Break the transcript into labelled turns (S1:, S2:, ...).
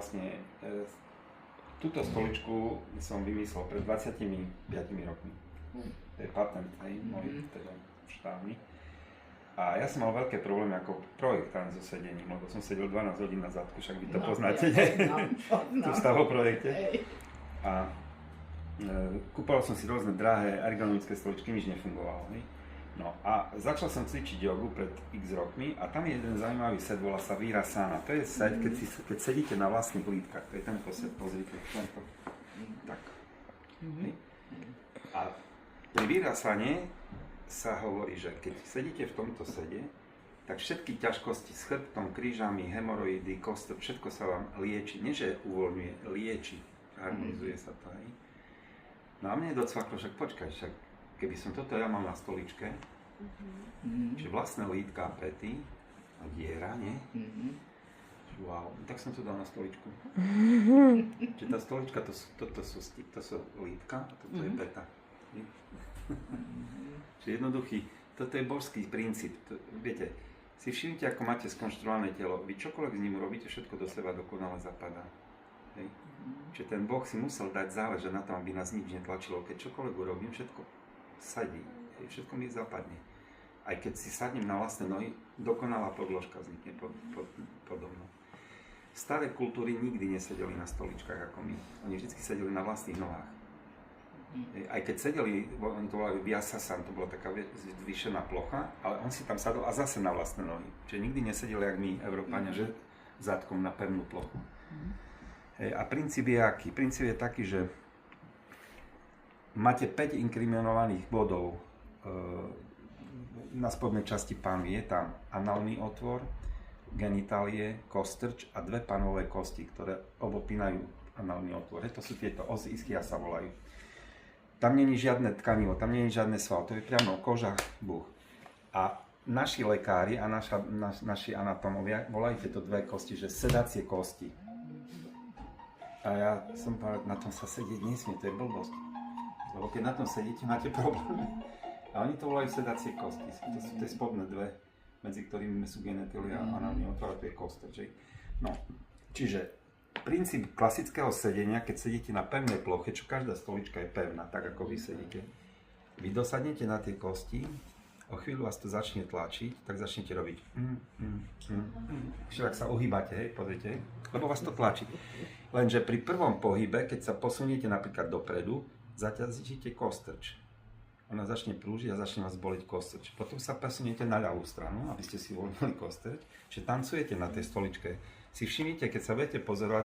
S1: vlastne túto stoličku som vymyslel pred 25 rokmi. To je patent, hej, môj teda štávny. A ja som mal veľké problémy ako projektant so sedením, lebo som sedel 12 hodín na zadku, však vy to poznáte, tu v stavoprojekte. A kúpal som si rôzne drahé ergonomické stoličky, nič nefungovalo. Hej. No a začal som cvičiť jogu pred x rokmi a tam je jeden zaujímavý set, volá sa Virasana. To je set, keď sedíte na vlastných lítkach, to je tento set, pozrite, tento. Tak. Hej. A pri Virasane sa hovorí, že keď sedíte v tomto sede, tak všetky ťažkosti s chrbtom, krížami, hemoroidy, kostr, všetko sa vám lieči. Nie, že uvoľňuje, lieči. Harmonizuje sa to, hej. No a mne docvaklo, však počkaj, však keby som toto ja mal na stoličke, čiže vlastné lítka, pety a diera, nie? Wow, tak som to dal na stoličku. Čiže tá stolička, to sú lítka a toto je peta. Čiže jednoduchý, toto je božský princíp. Viete, si všimnite, ako máte skonštruované telo. Vy čokoľvek s ním robíte, všetko do seba dokonale zapadá. Hej. Čiže ten Boh si musel dať záležať na tom, aby nás nič netlačilo. Keď čokoľvek urobím, všetko sadí. Hej, všetko mi zapadne. Aj keď si sadnem na vlastné nohy, dokonalá podložka vznikne podo mnou. Staré kultúry nikdy nesedeli na stoličkách ako my. Oni vždy sedeli na vlastných nohách. Aj keď sedeli, oni to volali Vyasasana, to bola taká zvýšená plocha, ale on si tam sadol a zase na vlastné nohy. Čiže nikdy nesedeli, jak my, Európania, že zadkom na pevnú plochu. A princíp je aký? Princíp je taký, že máte 5 inkriminovaných bodov na spodnej časti pánvy. Je tam análny otvor, genitálie, kostrč a 2 panové kosti, ktoré obopínajú análny otvor. To sú tieto osy ischia sa volajú. Tam nie je žiadne tkanivo, tam nie je žiadne sval, to je priamo koža, buch. A naši lekári a naši anatómovia volajú tieto 2 kosti, že sedacie kosti. A ja som povedal, na tom sa sedieť nesmie, to je blbosť. Lebo keď na tom sedíte, máte problémy. A oni to volajú sedacie kosti, to sú tie spodné 2, medzi ktorými sú genitalia a análny otvor, to je kostrč. No, čiže princíp klasického sedenia, keď sedíte na pevnej ploche, čo každá stolička je pevná, tak ako vy sedíte, vy dosadnete na tie kosti, o chvíľu vás to začne tlačiť, tak začnete robiť Však sa ohýbate, hej, pozrite, lebo vás to tlačí. Lenže pri prvom pohybe, keď sa posuniete napríklad dopredu, zaťažíte kostrč. Ona začne prúžiť a začne vás boliť kostrč. Potom sa posuniete na ľavú stranu, aby ste si uvoľnili kostrč, čiže tancujete na tej stoličke. Si všimnite, keď sa budete pozorovať,